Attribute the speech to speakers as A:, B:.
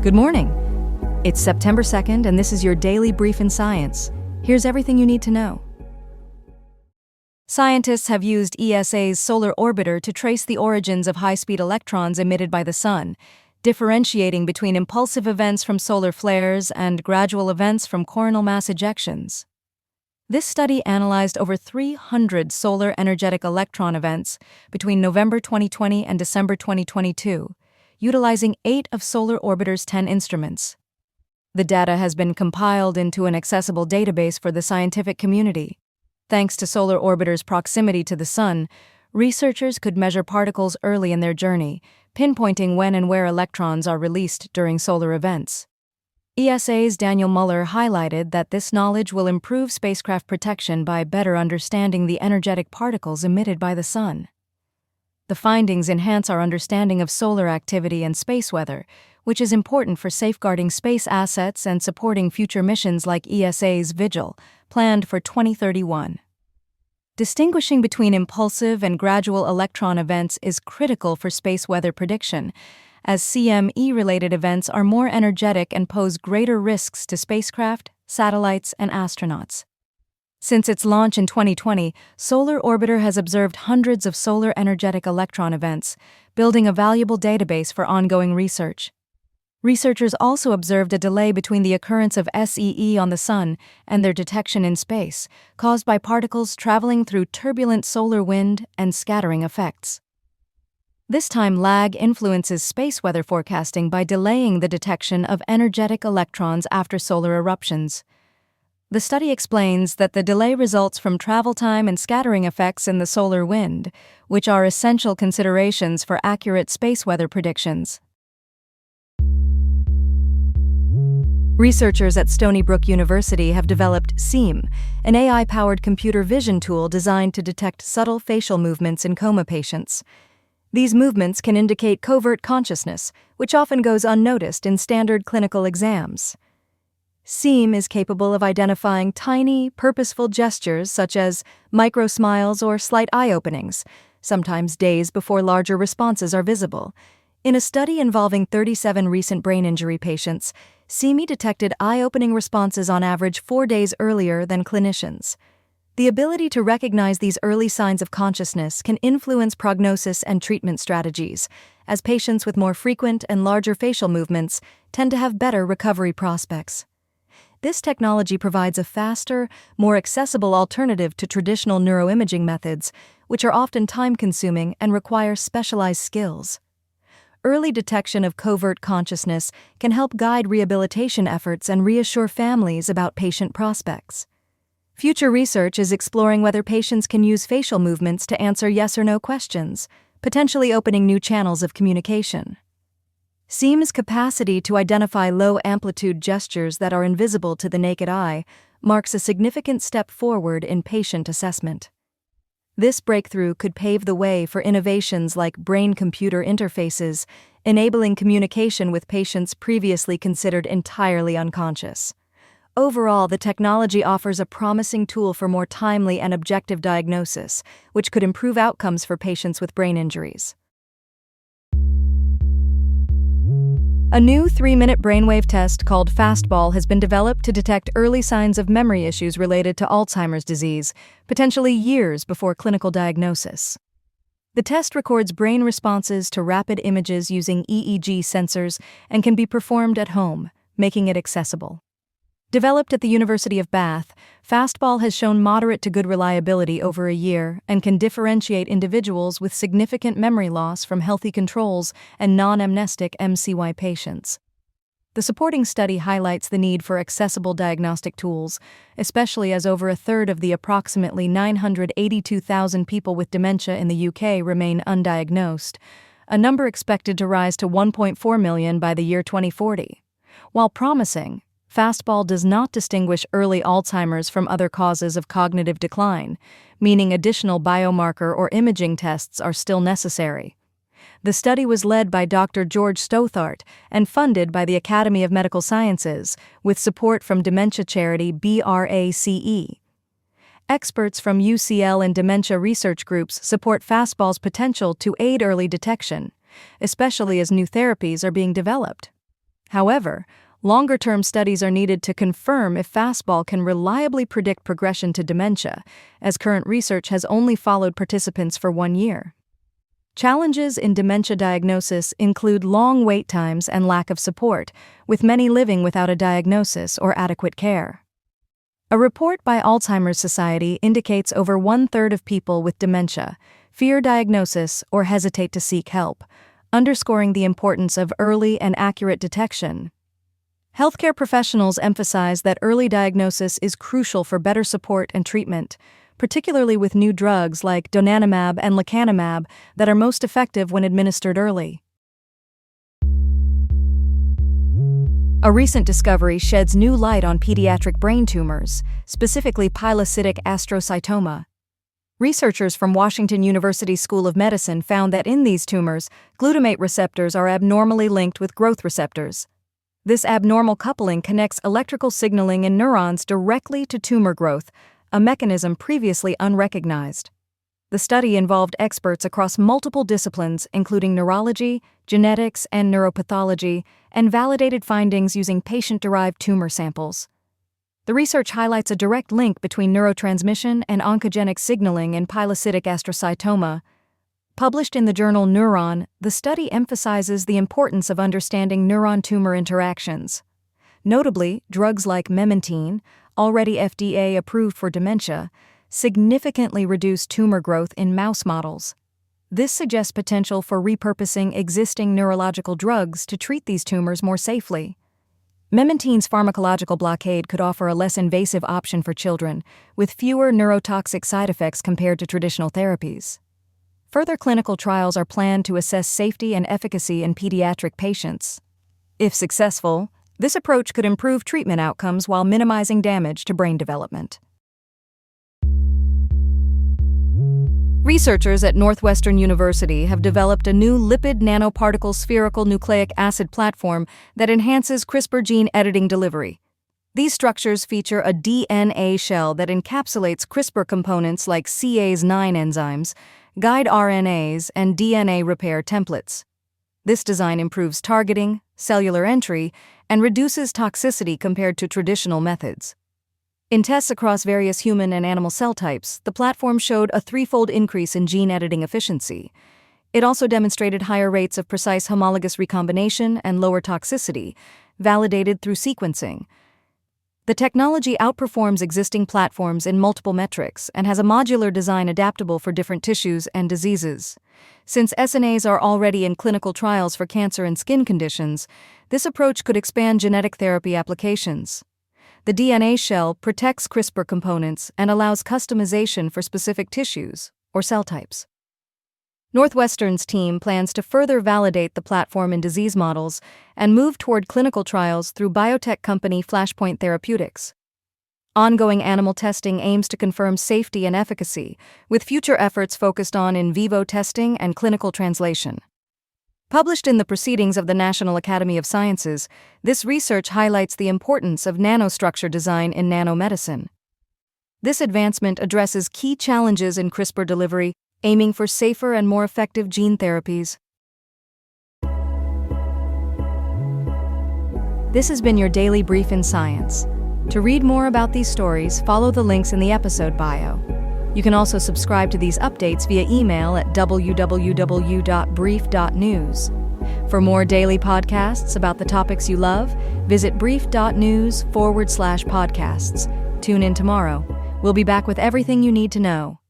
A: Good morning. It's September 2nd, and this is your daily brief in science. Here's everything you need to know. Scientists have used ESA's solar orbiter to trace the origins of high-speed electrons emitted by the sun, differentiating between impulsive events from solar flares and gradual events from coronal mass ejections. This study analyzed over 300 solar energetic electron events between November 2020 and December 2022, utilizing 8 of Solar Orbiter's 10 instruments. The data has been compiled into an accessible database for the scientific community. Thanks to Solar Orbiter's proximity to the sun, researchers could measure particles early in their journey, pinpointing when and where electrons are released during solar events. ESA's Daniel Muller highlighted that this knowledge will improve spacecraft protection by better understanding the energetic particles emitted by the sun. The findings enhance our understanding of solar activity and space weather, which is important for safeguarding space assets and supporting future missions like ESA's Vigil, planned for 2031. Distinguishing between impulsive and gradual electron events is critical for space weather prediction, as CME-related events are more energetic and pose greater risks to spacecraft, satellites, and astronauts. Since its launch in 2020, Solar Orbiter has observed hundreds of solar energetic electron events, building a valuable database for ongoing research. Researchers also observed a delay between the occurrence of SEE on the sun and their detection in space, caused by particles traveling through turbulent solar wind and scattering effects. This time lag influences space weather forecasting by delaying the detection of energetic electrons after solar eruptions. The study explains that the delay results from travel time and scattering effects in the solar wind, which are essential considerations for accurate space weather predictions. Researchers at Stony Brook University have developed SEAM, an AI-powered computer vision tool designed to detect subtle facial movements in coma patients. These movements can indicate covert consciousness, which often goes unnoticed in standard clinical exams. SEAM is capable of identifying tiny, purposeful gestures such as micro-smiles or slight eye openings, sometimes days before larger responses are visible. In a study involving 37 recent brain injury patients, SEAM detected eye-opening responses on average 4 days earlier than clinicians. The ability to recognize these early signs of consciousness can influence prognosis and treatment strategies, as patients with more frequent and larger facial movements tend to have better recovery prospects. This technology provides a faster, more accessible alternative to traditional neuroimaging methods, which are often time-consuming and require specialized skills. Early detection of covert consciousness can help guide rehabilitation efforts and reassure families about patient prospects. Future research is exploring whether patients can use facial movements to answer yes or no questions, potentially opening new channels of communication. SEAM's capacity to identify low-amplitude gestures that are invisible to the naked eye marks a significant step forward in patient assessment. This breakthrough could pave the way for innovations like brain-computer interfaces, enabling communication with patients previously considered entirely unconscious. Overall, the technology offers a promising tool for more timely and objective diagnosis, which could improve outcomes for patients with brain injuries. A new 3-minute brainwave test called Fastball has been developed to detect early signs of memory issues related to Alzheimer's disease, potentially years before clinical diagnosis. The test records brain responses to rapid images using EEG sensors and can be performed at home, making it accessible. Developed at the University of Bath, Fastball has shown moderate to good reliability over a year and can differentiate individuals with significant memory loss from healthy controls and non-amnestic MCY patients. The supporting study highlights the need for accessible diagnostic tools, especially as over a third of the approximately 982,000 people with dementia in the UK remain undiagnosed, a number expected to rise to 1.4 million by the year 2040. While promising, Fastball does not distinguish early Alzheimer's from other causes of cognitive decline, meaning additional biomarker or imaging tests are still necessary. The study was led by Dr. George Stothart and funded by the Academy of Medical Sciences, with support from dementia charity BRACE. Experts from UCL and dementia research groups support Fastball's potential to aid early detection, especially as new therapies are being developed. However, longer-term studies are needed to confirm if fastball can reliably predict progression to dementia, as current research has only followed participants for 1 year. Challenges in dementia diagnosis include long wait times and lack of support, with many living without a diagnosis or adequate care. A report by Alzheimer's Society indicates over 1/3 of people with dementia fear diagnosis or hesitate to seek help, underscoring the importance of early and accurate detection. Healthcare professionals emphasize that early diagnosis is crucial for better support and treatment, particularly with new drugs like donanemab and lecanemab that are most effective when administered early. A recent discovery sheds new light on pediatric brain tumors, specifically pilocytic astrocytoma. Researchers from Washington University School of Medicine found that in these tumors, glutamate receptors are abnormally linked with growth receptors. This abnormal coupling connects electrical signaling in neurons directly to tumor growth, a mechanism previously unrecognized. The study involved experts across multiple disciplines, including neurology, genetics, and neuropathology, and validated findings using patient-derived tumor samples. The research highlights a direct link between neurotransmission and oncogenic signaling in pilocytic astrocytoma. Published in the journal Neuron, the study emphasizes the importance of understanding neuron-tumor interactions. Notably, drugs like memantine, already FDA approved for dementia, significantly reduce tumor growth in mouse models. This suggests potential for repurposing existing neurological drugs to treat these tumors more safely. Memantine's pharmacological blockade could offer a less invasive option for children, with fewer neurotoxic side effects compared to traditional therapies. Further clinical trials are planned to assess safety and efficacy in pediatric patients. If successful, this approach could improve treatment outcomes while minimizing damage to brain development. Researchers at Northwestern University have developed a new lipid nanoparticle spherical nucleic acid platform that enhances CRISPR gene editing delivery. These structures feature a DNA shell that encapsulates CRISPR components like Cas9 enzymes, guide RNAs, and DNA repair templates. This design improves targeting, cellular entry, and reduces toxicity compared to traditional methods. In tests across various human and animal cell types, the platform showed a 3-fold increase in gene editing efficiency. It also demonstrated higher rates of precise homologous recombination and lower toxicity, validated through sequencing. The technology outperforms existing platforms in multiple metrics and has a modular design adaptable for different tissues and diseases. Since SNAs are already in clinical trials for cancer and skin conditions, this approach could expand genetic therapy applications. The DNA shell protects CRISPR components and allows customization for specific tissues or cell types. Northwestern's team plans to further validate the platform in disease models and move toward clinical trials through biotech company Flashpoint Therapeutics. Ongoing animal testing aims to confirm safety and efficacy, with future efforts focused on in vivo testing and clinical translation. Published in the Proceedings of the National Academy of Sciences, this research highlights the importance of nanostructure design in nanomedicine. This advancement addresses key challenges in CRISPR delivery, aiming for safer and more effective gene therapies. This has been your Daily Brief in Science. To read more about these stories, follow the links in the episode bio. You can also subscribe to these updates via email at www.brief.news. For more daily podcasts about the topics you love, visit brief.news/podcasts. Tune in tomorrow. We'll be back with everything you need to know.